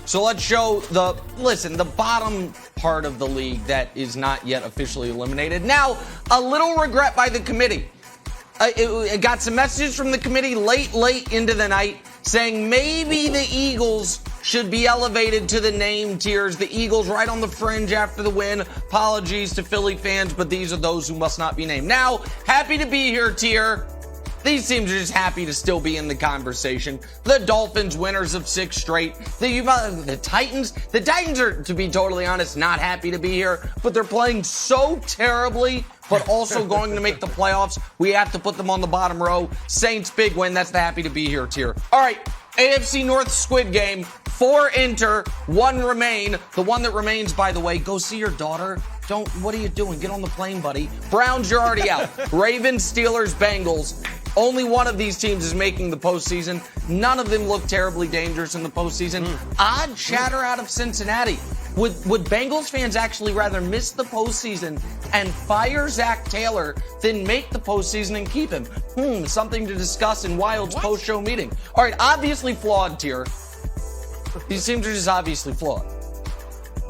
So let's show the bottom part of the league that is not yet officially eliminated. Now, a little regret by the committee. It got some messages from the committee late into the night saying maybe the Eagles should be elevated to the name tiers. The Eagles right on the fringe after the win. Apologies to Philly fans, but these are those who must not be named. Now, happy to be here tier. These teams are just happy to still be in the conversation. The Dolphins, winners of 6 straight. The Titans are, to be totally honest, not happy to be here, but they're playing so terribly, but also going to make the playoffs. We have to put them on the bottom row. Saints, big win. That's the happy to be here tier. All right, AFC North Squid Game. 4 enter, 1 remain. The one that remains, by the way, go see your daughter. What are you doing? Get on the plane, buddy. Browns, you're already out. Ravens, Steelers, Bengals. Only one of these teams is making the postseason. None of them look terribly dangerous in the postseason. Odd chatter out of Cincinnati. Would Bengals fans actually rather miss the postseason and fire Zach Taylor than make the postseason and keep him? Something to discuss in Wild's post-show meeting. All right, obviously flawed tier. These teams are just obviously flawed.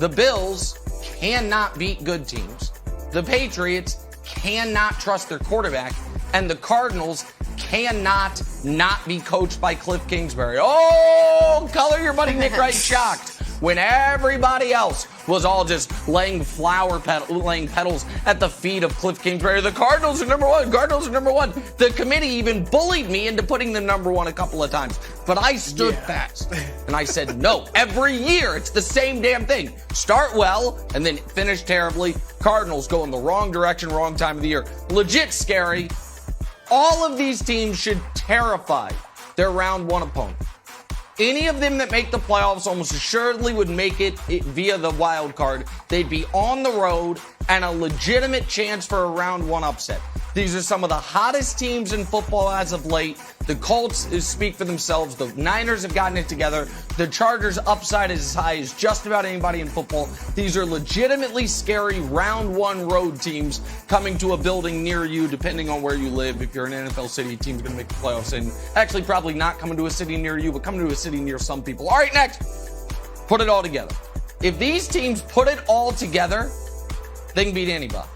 The Bills cannot beat good teams. The Patriots cannot trust their quarterback. And the Cardinals cannot not be coached by Cliff Kingsbury. Oh, color your buddy Nick Wright shocked when everybody else was all just laying petals at the feet of Cliff Kingsbury. The Cardinals are number one. Cardinals are number one. The committee even bullied me into putting them number one a couple of times. But I stood fast. And I said, no, every year it's the same damn thing. Start well and then finish terribly. Cardinals go in the wrong direction, wrong time of the year. Legit scary. All of these teams should terrify their round 1 opponent. Any of them that make the playoffs almost assuredly would make it via the wild card. They'd be on the road and a legitimate chance for a round 1 upset. These are some of the hottest teams in football as of late. The Colts speak for themselves. The Niners have gotten it together. The Chargers' upside is as high as just about anybody in football. These are legitimately scary round 1 road teams coming to a building near you, depending on where you live. If you're an NFL city, team's going to make the playoffs. And actually probably not coming to a city near you, but coming to a city near some people. All right, next. Put it all together. If these teams put it all together, they can beat anybody.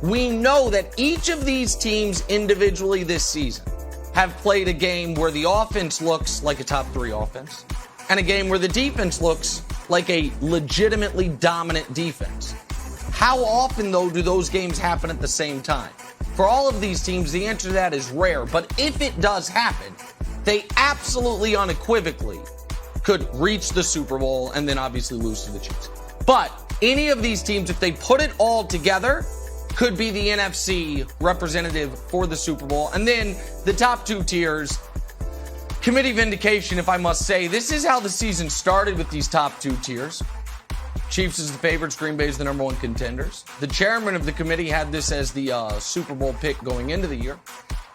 We know that each of these teams individually this season have played a game where the offense looks like a top 3 offense and a game where the defense looks like a legitimately dominant defense. How often, though, do those games happen at the same time? For all of these teams, the answer to that is rare. But if it does happen, they absolutely unequivocally could reach the Super Bowl and then obviously lose to the Chiefs. But any of these teams, if they put it all together, could be the NFC representative for the Super Bowl. And then the top 2 tiers, committee vindication, if I must say. This is how the season started with these top 2 tiers. Chiefs is the favorites, Green Bay is the number 1 contenders. The chairman of the committee had this as the Super Bowl pick going into the year.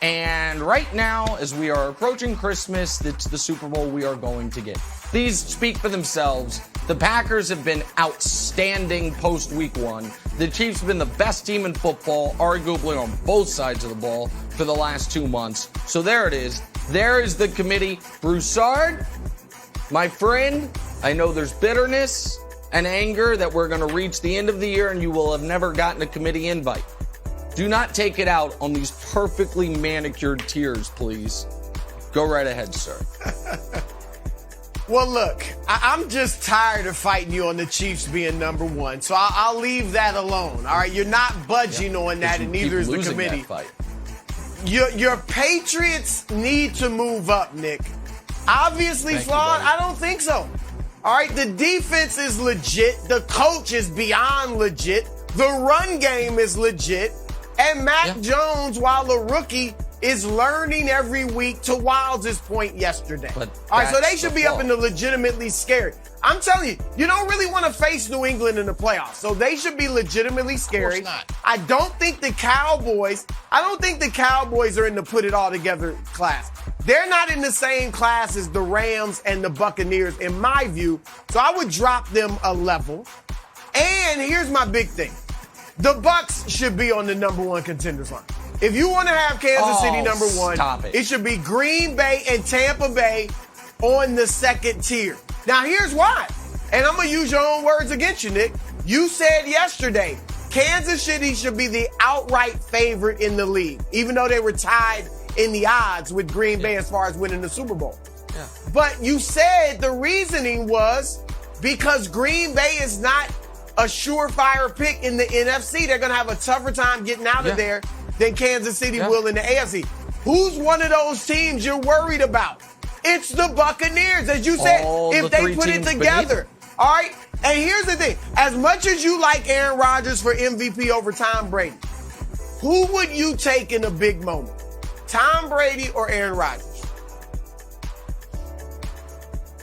And right now, as we are approaching Christmas, it's the Super Bowl we are going to get. These speak for themselves. The Packers have been outstanding post week 1. The Chiefs have been the best team in football, arguably on both sides of the ball, for the last 2 months. So there it is. There is the committee. Broussard, my friend, I know there's bitterness and anger that we're going to reach the end of the year and you will have never gotten a committee invite. Do not take it out on these perfectly manicured tiers, please. Go right ahead, sir. Well, look, I'm just tired of fighting you on the Chiefs being number 1, so I'll leave that alone. All right, you're not budging on that, and neither is the committee. Your Patriots need to move up, Nick. Obviously flawed? I don't think so. All right, the defense is legit. The coach is beyond legit. The run game is legit. And Mac Jones, while a rookie, is learning every week, to Wilds' point yesterday. All right, so they should be up in the legitimately scary. I'm telling you, you don't really want to face New England in the playoffs, so they should be legitimately scary. Of course not. I don't think the Cowboys are in the put it all together class. They're not in the same class as the Rams and the Buccaneers, in my view, so I would drop them a level. And here's my big thing. The Bucs should be on the number 1 contenders line. If you want to have Kansas City number 1, it should be Green Bay and Tampa Bay on the 2nd tier. Now, here's why. And I'm going to use your own words against you, Nick. You said yesterday Kansas City should be the outright favorite in the league, even though they were tied in the odds with Green Bay as far as winning the Super Bowl. Yeah. But you said the reasoning was because Green Bay is not a surefire pick in the NFC. They're going to have a tougher time getting out of there than Kansas City will in the AFC. Who's one of those teams you're worried about? It's the Buccaneers, as you said, if they put it together. All right? And here's the thing. As much as you like Aaron Rodgers for MVP over Tom Brady, who would you take in a big moment? Tom Brady or Aaron Rodgers?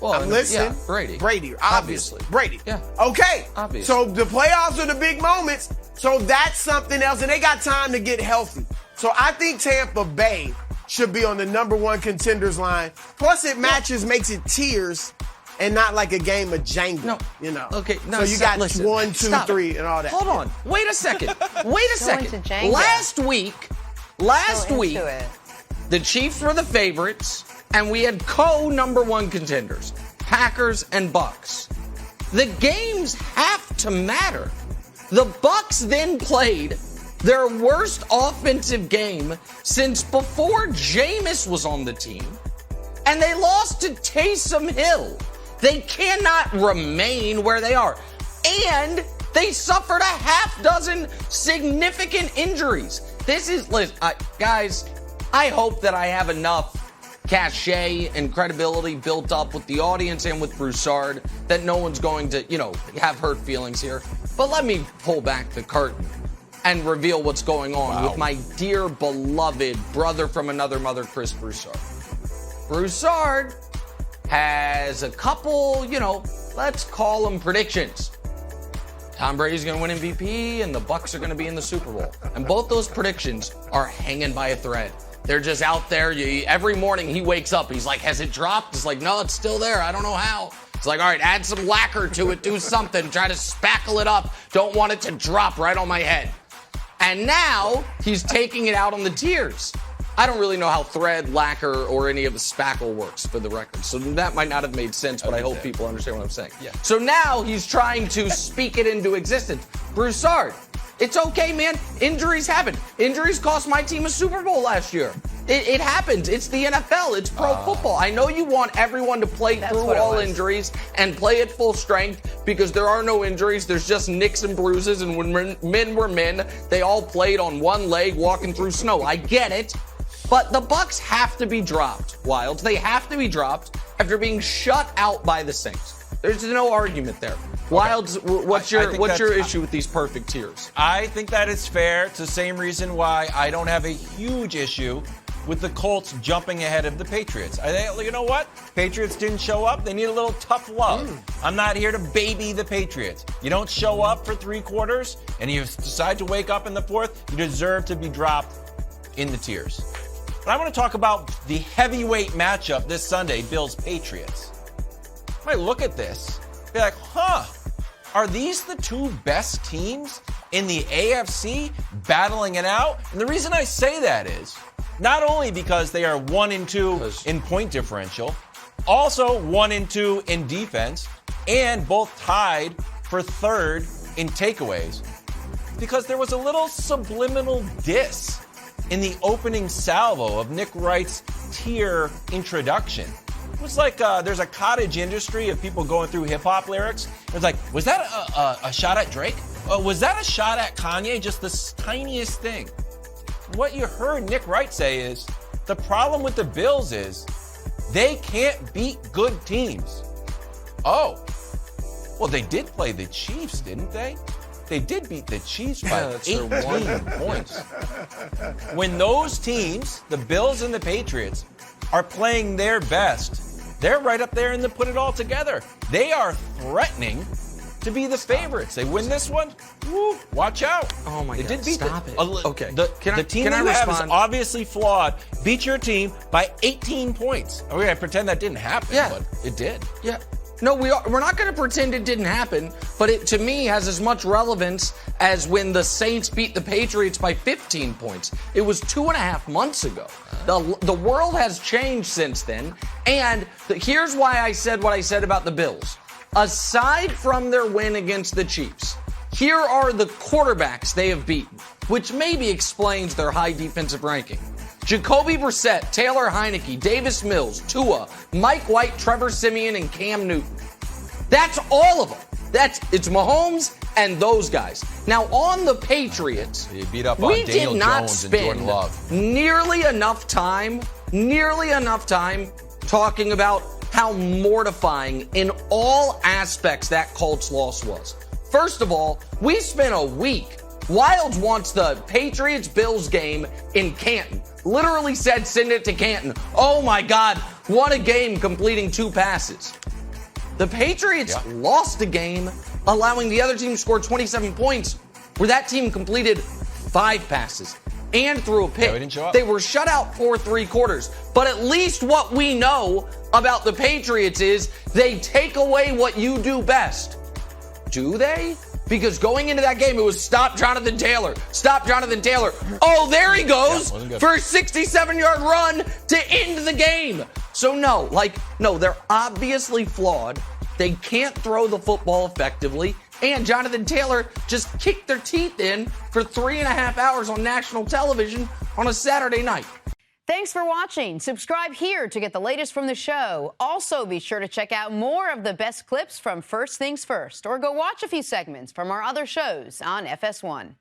Well, I'm listening. Yeah, Brady. Brady, obviously. Brady. Yeah. Okay. Obviously. So the playoffs are the big moments. So that's something else. And they got time to get healthy. So I think Tampa Bay should be on the number one contenders line. Plus it makes it tiers and not like a game of Jenga. No. You know. Okay. No, so you got listen, 1, 2, stop 3 it. and all that. Hold on. Wait a second. Wait a second. into Jenga. Last week, the Chiefs were the favorites, and we had number one contenders, Packers and Bucks. The games have to matter. The Bucks then played their worst offensive game since before Jameis was on the team, and they lost to Taysom Hill. They cannot remain where they are. And they suffered a half dozen significant injuries. Guys, I hope that I have enough cachet and credibility built up with the audience and with Broussard that no one's going to, have hurt feelings here. But let me pull back the curtain and reveal what's going on with my dear beloved brother from another mother, Chris Broussard. Broussard has a couple, let's call them predictions. Tom Brady's going to win MVP and the Bucks are going to be in the Super Bowl. And both those predictions are hanging by a thread. They're just out there. Every morning he wakes up, he's like, has it dropped? It's like, no, it's still there. I don't know how. It's like, all right, add some lacquer to it, do something, try to spackle it up. Don't want it to drop right on my head. And now he's taking it out on the tiers. I don't really know how thread, lacquer, or any of the spackle works, for the record. So that might not have made sense, but I hope people understand what I'm saying. Yeah. So now he's trying to speak it into existence. Broussard, it's okay, man. Injuries happen. Injuries cost my team a Super Bowl last year. It happens. It's the NFL. It's pro football. I know you want everyone to play through all injuries and play at full strength because there are no injuries. There's just nicks and bruises, and when men were men, they all played on one leg walking through snow. I get it. But the Bucks have to be dropped, Wilds. They have to be dropped after being shut out by the Saints. There's no argument there. Wilds, what's your issue with these perfect tiers? I think that is fair. It's the same reason why I don't have a huge issue with the Colts jumping ahead of the Patriots. I think, you know what? Patriots didn't show up. They need a little tough love. I'm not here to baby the Patriots. You don't show up for 3 quarters and you decide to wake up in the 4th, you deserve to be dropped in the tiers. But I want to talk about the heavyweight matchup this Sunday, Bills-Patriots. I might look at this, be like, are these the 2 best teams in the AFC battling it out? And the reason I say that is not only because they are 1-2 in point differential, also 1-2 in defense, and both tied for 3rd in takeaways, because there was a little subliminal diss in the opening salvo of Nick Wright's tier introduction. It was like there's a cottage industry of people going through hip-hop lyrics. It's like, was that a shot at Drake? Was that a shot at Kanye? Just the tiniest thing. What you heard Nick Wright say is, the problem with the Bills is they can't beat good teams. Oh, well, they did play the Chiefs, didn't they? They did beat the Chiefs by 18 points. When those teams, the Bills and the Patriots, are playing their best, they're right up there in the put it all together. They are threatening to be the favorites. They win this one, woo, watch out. Oh my God, stop it. Okay. The team you have is obviously flawed. Beat your team by 18 points. We're going to pretend that didn't happen, but it did. Yeah. No, we're not going to pretend it didn't happen, but it, to me, has as much relevance as when the Saints beat the Patriots by 15 points. It was 2.5 months ago. The world has changed since then, and here's why I said what I said about the Bills. aside from their win against the Chiefs, here are the quarterbacks they have beaten, which maybe explains their high defensive ranking. Jacoby Brissett, Taylor Heineke, Davis Mills, Tua, Mike White, Trevor Siemian, and Cam Newton. That's all of them. It's Mahomes and those guys. Now, on the Patriots, He beat up on we Daniel did not Jones and Jordan spend Love. nearly enough time talking about how mortifying in all aspects that Colts loss was. First of all, we spent a week. Wilds wants the Patriots-Bills game in Canton. Literally said, send it to Canton. Oh my God, what a game, completing 2 passes. The Patriots lost a game, allowing the other team to score 27 points, where that team completed 5 passes and threw a pick. We didn't show up. They were shut out for 3 quarters. But at least what we know about the Patriots is they take away what you do best. Do they? Because going into that game, it was stop Jonathan Taylor. Stop Jonathan Taylor. Oh, there he goes for a 67-yard run to end the game. So no, they're obviously flawed. They can't throw the football effectively. And Jonathan Taylor just kicked their teeth in for 3.5 hours on national television on a Saturday night. Thanks for watching. Subscribe here to get the latest from the show. Also, be sure to check out more of the best clips from First Things First, or go watch a few segments from our other shows on FS1.